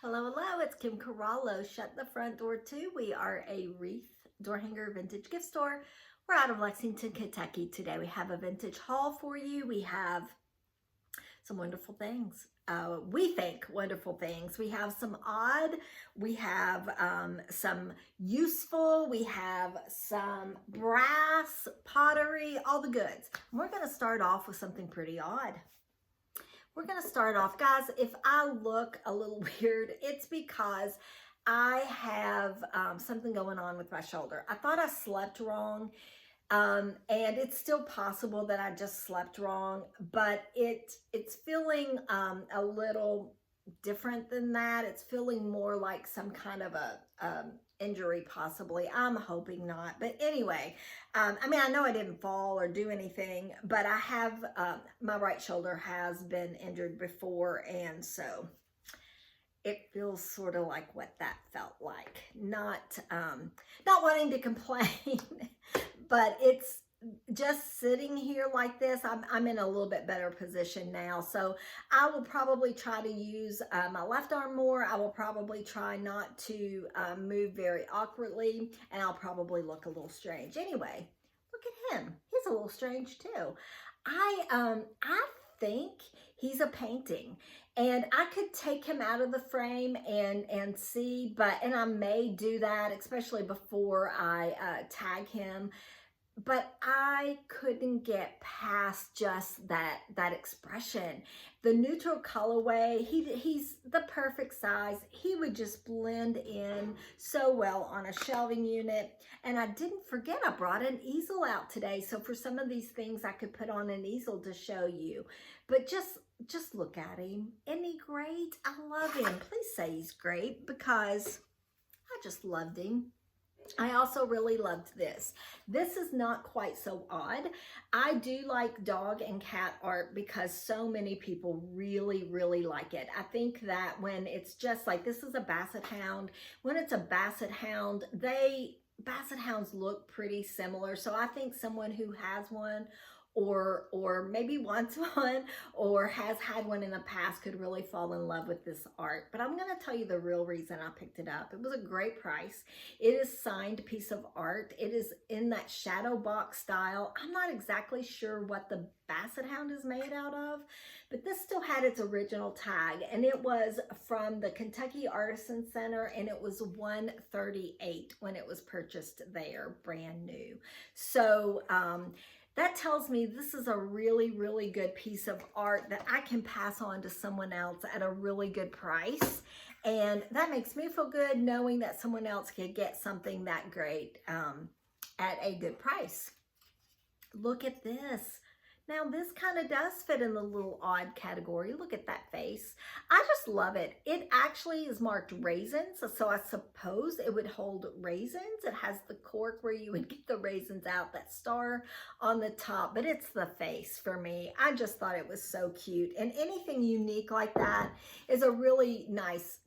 Hello, hello, it's Kim Corallo. Shut the front door too. We are a wreath door hanger vintage gift store. We're out of Lexington, Kentucky today. We have a vintage haul for you. We have some wonderful things. We think wonderful things. We have some odd, we have some useful, we have some brass, pottery, all the goods. And we're going to start off with something pretty odd. We're going to start off, guys, if I look a little weird, it's because I have something going on with my shoulder. I thought I slept wrong, and it's still possible that I just slept wrong, but it's feeling a little different than that. It's feeling more like some kind of a injury possibly. I'm hoping not. But anyway, I mean, I know I didn't fall or do anything, but I have, my right shoulder has been injured before. And so it feels sort of like what that felt like. Not wanting to complain, but it's just sitting here like this. I'm in a little bit better position now. So I will probably try to use my left arm more. I will probably try not to move very awkwardly, and I'll probably look a little strange. Anyway, look at him. He's a little strange too. I think he's a painting, and I could take him out of the frame and see, and I may do that, especially before I tag him. But I couldn't get past just that expression. The neutral colorway, he's the perfect size. He would just blend in so well on a shelving unit. And I didn't forget, I brought an easel out today. So for some of these things, I could put on an easel to show you. But just look at him. Isn't he great? I love him. Please say he's great, because I just loved him. I also really loved this. This is not quite so odd. I do like dog and cat art because so many people really, really like it. I think that when it's just like, this is a basset hound. When it's a basset hound, basset hounds look pretty similar. So I think someone who has one or maybe wants one or has had one in the past could really fall in love with this art. But I'm going to tell you the real reason I picked it up. It was a great price. It is signed piece of art. It is in that shadow box style. I'm not exactly sure what the basset hound is made out of, but this still had its original tag, and it was from the Kentucky Artisan Center, and it was $138 when it was purchased there, brand new. So that tells me this is a really, really good piece of art that I can pass on to someone else at a really good price. And that makes me feel good knowing that someone else could get something that great at a good price. Look at this. Now, this kind of does fit in the little odd category. Look at that face. I just love it. It actually is marked raisins, so I suppose it would hold raisins. It has the cork where you would get the raisins out, that star on the top, but it's the face for me. I just thought it was so cute, and anything unique like that is a really nice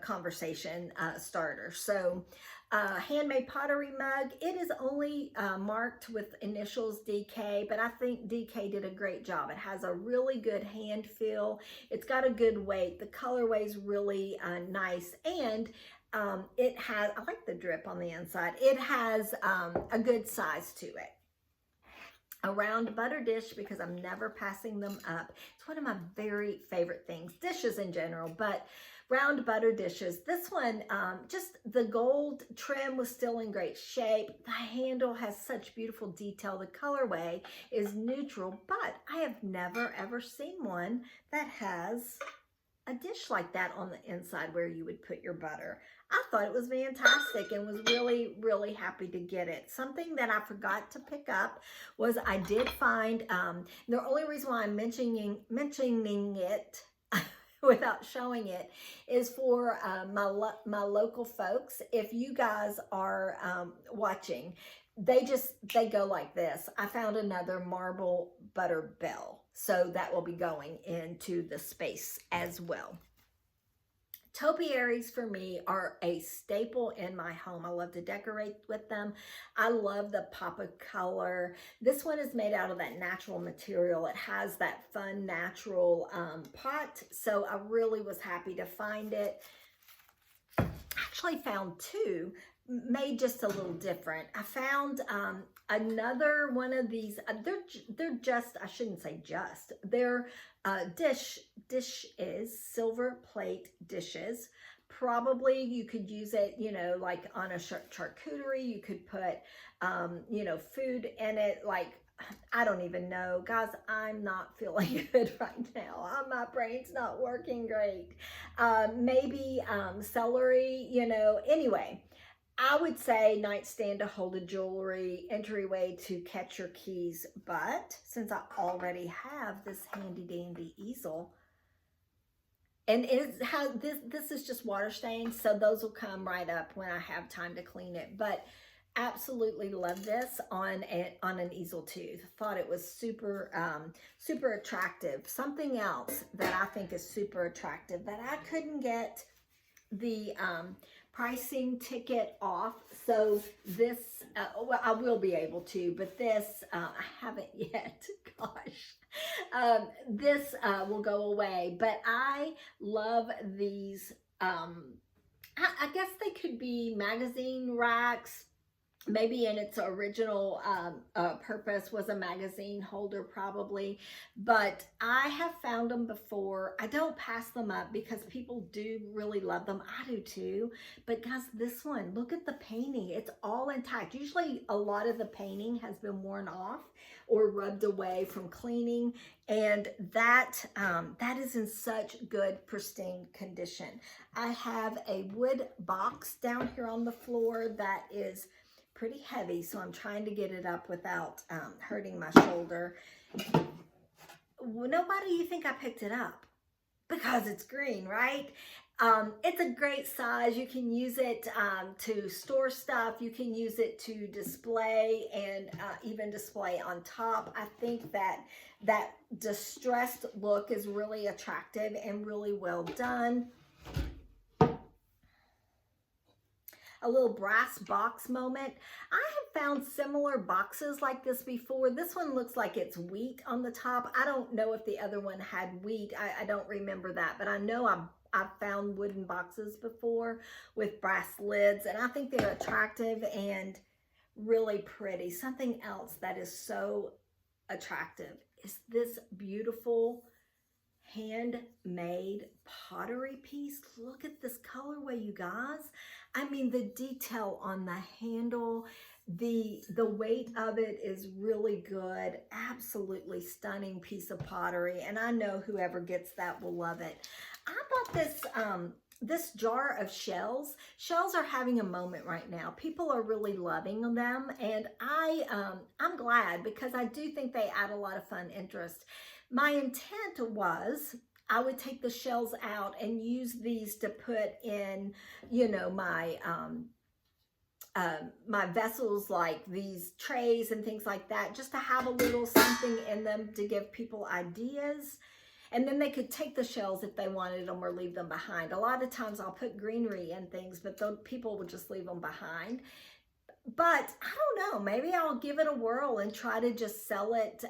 conversation starter. So handmade pottery mug. It is only marked with initials DK, but I think DK did a great job. It has a really good hand feel. It's got a good weight. The colorway is really nice, and it has, I like the drip on the inside. It has a good size to it. A round butter dish, because I'm never passing them up. It's one of my very favorite things, dishes in general, but round butter dishes. This one, just the gold trim was still in great shape. The handle has such beautiful detail. The colorway is neutral, but I have never ever seen one that has a dish like that on the inside where you would put your butter. I thought it was fantastic and was really, really happy to get it. Something that I forgot to pick up was I did find, the only reason why I'm mentioning it without showing it is for my local folks. If you guys are watching, they go like this. I found another marble butter bell, so that will be going into the space as well. Topiaries for me are a staple in my home. I love to decorate with them. I love the pop of color. This one is made out of that natural material. It has that fun natural pot. So I really was happy to find it. Actually found two made just a little different. I found another one of these. They're just, I shouldn't say just, they're dishes, silver plate dishes. Probably you could use it, you know, like on a charcuterie. You could put, you know, food in it, like, I don't even know. Guys, I'm not feeling good right now. My brain's not working great. Maybe celery, you know. Anyway, I would say nightstand to hold a jewelry, entryway to catch your keys. But since I already have this handy dandy easel, and it has this is just water stains, so those will come right up when I have time to clean it. But absolutely love this on an easel too. Thought it was super super attractive. Something else that I think is super attractive that I couldn't get the pricing ticket off, so this well, I will be able to, but this I haven't yet. Gosh, this will go away, but I love these. I guess they could be magazine racks. Maybe in its original purpose was a magazine holder probably, but I have found them before. I don't pass them up because people do really love them. I do too. But guys, this one, look at the painting. It's all intact. Usually a lot of the painting has been worn off or rubbed away from cleaning, and that that is in such good pristine condition. I have a wood box down here on the floor that is pretty heavy, so I'm trying to get it up without hurting my shoulder. Now, why do you think I picked it up? Because it's green, right? It's a great size. You can use it to store stuff. You can use it to display and even display on top. I think that that distressed look is really attractive and really well done. A little brass box moment. I have found similar boxes like this before. This one looks like it's wheat on the top. I don't know if the other one had wheat. I don't remember that, but I know I've found wooden boxes before with brass lids, and I think they're attractive and really pretty. Something else that is so attractive is this beautiful handmade pottery piece. Look at this colorway, you guys. I mean, the detail on the handle, the weight of it is really good. Absolutely stunning piece of pottery, and I know whoever gets that will love it. I bought this this jar of shells. Shells are having a moment right now. People are really loving them, and I'm glad, because I do think they add a lot of fun interest. My intent was I would take the shells out and use these to put in, you know, my my vessels, like these trays and things like that, just to have a little something in them to give people ideas. And then they could take the shells if they wanted them or leave them behind. A lot of times I'll put greenery in things, but people would just leave them behind. But I don't know, maybe I'll give it a whirl and try to just sell it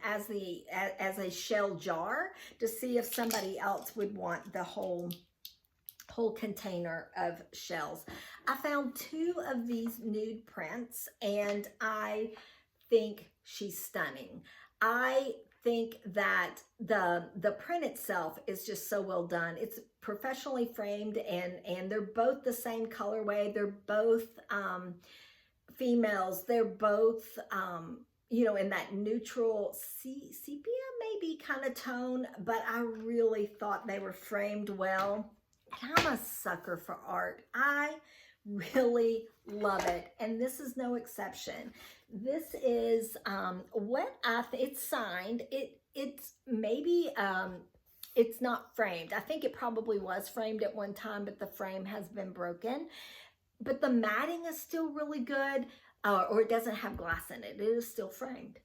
as a shell jar to see if somebody else would want the whole container of shells. I found two of these nude prints, and I think she's stunning. I think that the print itself is just so well done. It's professionally framed, and they're both the same colorway. They're both females. They're both you know, in that neutral sepia maybe kind of tone, but I really thought they were framed well. And I'm a sucker for art. I really love it, and this is no exception. This is what it's signed. It's maybe it's not framed. I think it probably was framed at one time, but the frame has been broken. But the matting is still really good. or it doesn't have glass in it. It is still framed.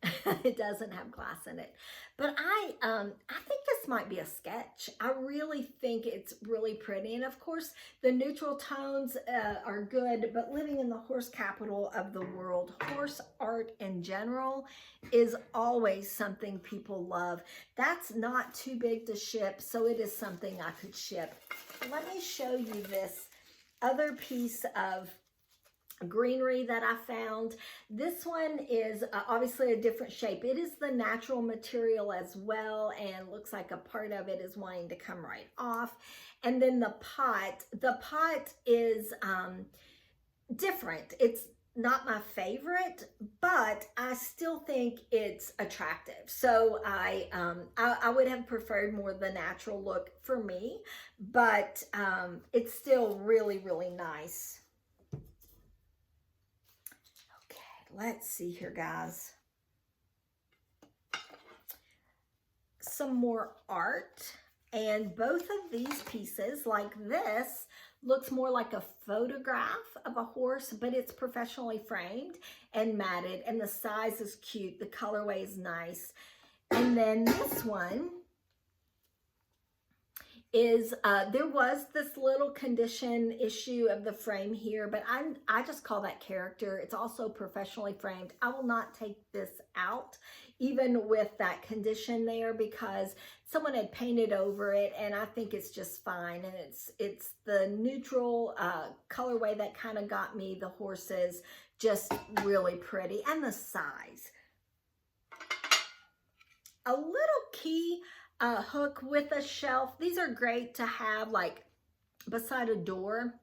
It doesn't have glass in it. But I think this might be a sketch. I really think it's really pretty. And of course, the neutral tones are good, but living in the horse capital of the world, horse art in general is always something people love. That's not too big to ship, so it is something I could ship. Let me show you this other piece of greenery that I found. This one is obviously a different shape. It is the natural material as well, and looks like a part of it is wanting to come right off. And then the pot is different. It's not my favorite, but I still think it's attractive. So I would have preferred more the natural look for me, but it's still really, really nice. Let's see here, guys. Some more art. And both of these pieces, like this, looks more like a photograph of a horse, but it's professionally framed and matted, and the size is cute. The colorway is nice. And then this one is, there was this little condition issue of the frame here, but I just call that character. It's also professionally framed. I will not take this out, even with that condition there, because someone had painted over it, and I think it's just fine. And it's the neutral colorway that kind of got me. The horses, just really pretty, and the size. A little key hook with a shelf. These are great to have like beside a door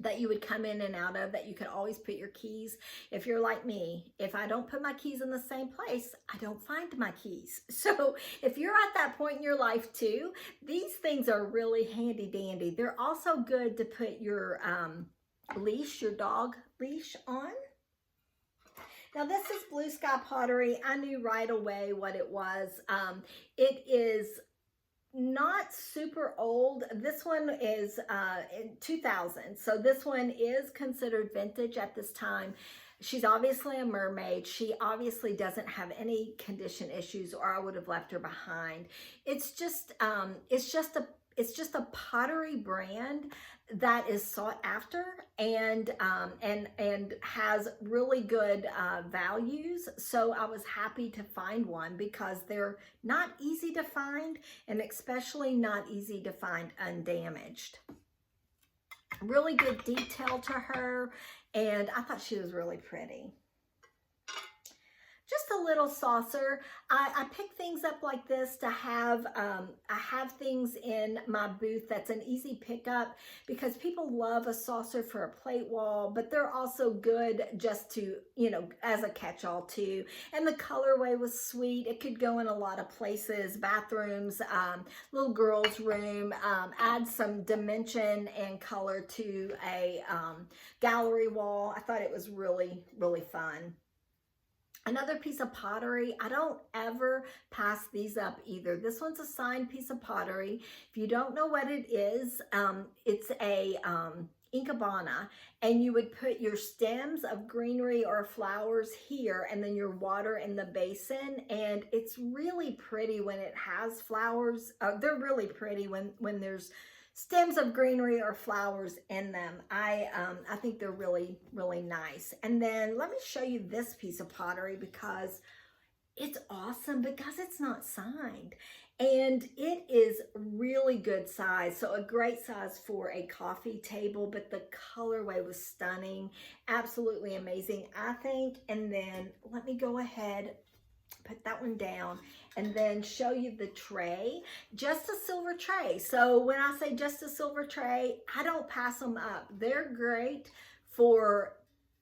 that you would come in and out of, that you could always put your keys. If you're like me, if I don't put my keys in the same place, I don't find my keys. So if you're at that point in your life too, these things are really handy dandy. They're also good to put your leash, your dog leash on. Now this is Blue Sky Pottery. I knew right away what it was. It is not super old. This one is in 2000. So this one is considered vintage at this time. She's obviously a mermaid. She obviously doesn't have any condition issues, or I would have left her behind. It's just a pottery brand that is sought after and has really good values. So I was happy to find one, because they're not easy to find, and especially not easy to find undamaged. Really good detail to her, and I thought she was really pretty. Just a little saucer. I pick things up like this to have, I have things in my booth that's an easy pickup, because people love a saucer for a plate wall, but they're also good just to, you know, as a catch-all too. And the colorway was sweet. It could go in a lot of places, bathrooms, little girl's room, add some dimension and color to a gallery wall. I thought it was really, really fun. Another piece of pottery. I don't ever pass these up either. This one's a signed piece of pottery. If you don't know what it is, it's a Incabana, and you would put your stems of greenery or flowers here, and then your water in the basin. And it's really pretty when it has flowers. They're really pretty when there's stems of greenery or flowers in them. I think they're really, really nice. And then let me show you this piece of pottery, because it's awesome, because it's not signed. And it is really good size. So a great size for a coffee table, but the colorway was stunning. Absolutely amazing, I think. And then let me go ahead, put that one down, and then show you the tray. Just a silver tray. So when I say just a silver tray, I don't pass them up. They're great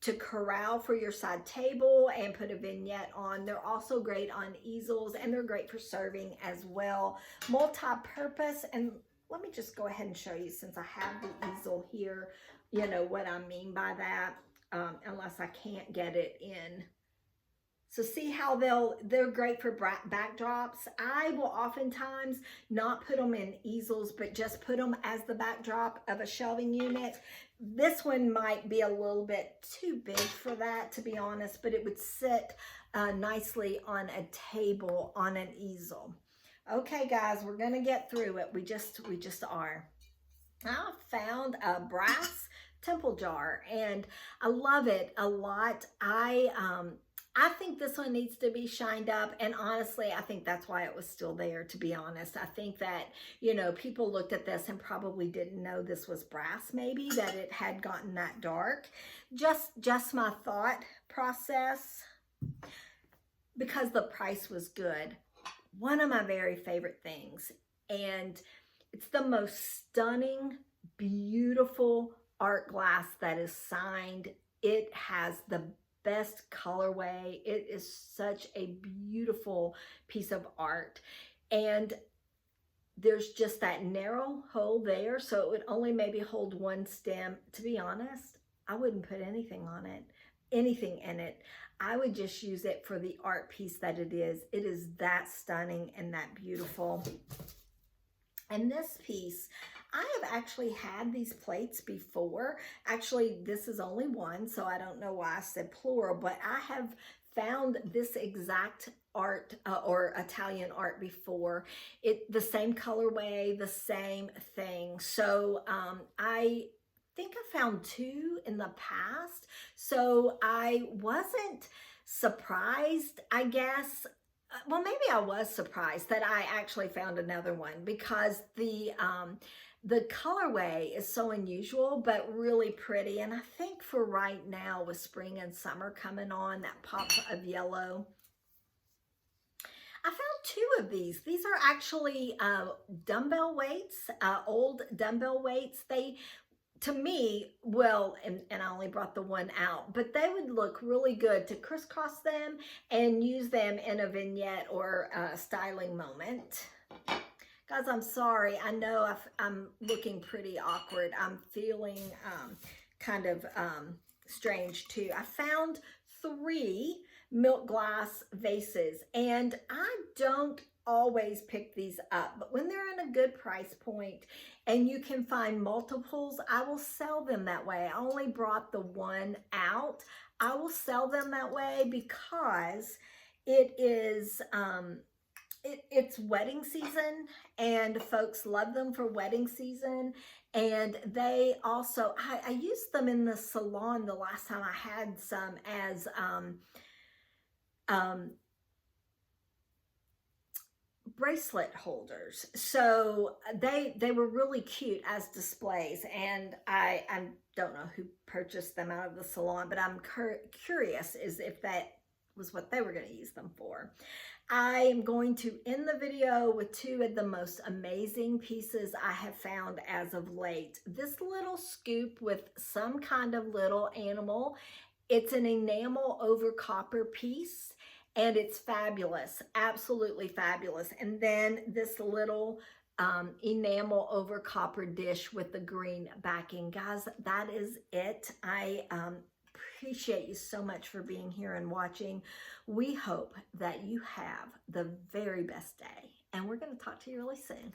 to corral for your side table and put a vignette on. They're also great on easels, and they're great for serving as well. Multi-purpose. And let me just go ahead and show you, since I have the easel here, you know what I mean by that, unless I can't get it in So see how they're great for backdrops. I will oftentimes not put them in easels, but just put them as the backdrop of a shelving unit. This one might be a little bit too big for that, to be honest, but it would sit nicely on a table on an easel. Okay, guys, we're gonna get through it. We just are. I found a brass temple jar and I love it a lot. I think this one needs to be shined up, and honestly, I think that's why it was still there, to be honest. I think that, you know, people looked at this and probably didn't know this was brass, maybe, that it had gotten that dark. Just my thought process, because the price was good. One of my very favorite things, and it's the most stunning, beautiful art glass that is signed. It has the best colorway. It is such a beautiful piece of art. And there's just that narrow hole there, so it would only maybe hold one stem. To be honest, I wouldn't put anything on it, anything in it. I would just use it for the art piece that it is. It is that stunning and that beautiful. And this piece, I have actually had these plates before. Actually, this is only one, so I don't know why I said plural, but I have found this exact art or Italian art before. The same colorway, the same thing. So I think I found two in the past. So I wasn't surprised, I guess. Well, maybe I was surprised that I actually found another one, because the colorway is so unusual, but really pretty. And I think for right now, with spring and summer coming on, that pop of yellow. I found two of these. These are actually dumbbell weights, old dumbbell weights. They, to me, well, and I only brought the one out, but they would look really good to crisscross them and use them in a vignette or a styling moment. Guys, I'm sorry. I know I'm looking pretty awkward. I'm feeling kind of strange too. I found 3 milk glass vases, and I don't always pick these up, but when they're in a good price point and you can find multiples, I will sell them that way. I only brought the one out. I will sell them that way because it is it's wedding season, and folks love them for wedding season. And they also, I used them in the salon the last time I had some as bracelet holders. So they were really cute as displays, and I don't know who purchased them out of the salon, but I'm curious as if that was what they were going to use them for. I am going to end the video with 2 of the most amazing pieces I have found as of late. This little scoop with some kind of little animal. It's an enamel over copper piece, and it's fabulous, absolutely fabulous. And then this little enamel over copper dish with the green backing. Guys, that is it. I appreciate you so much for being here and watching. We hope that you have the very best day, and we're going to talk to you really soon.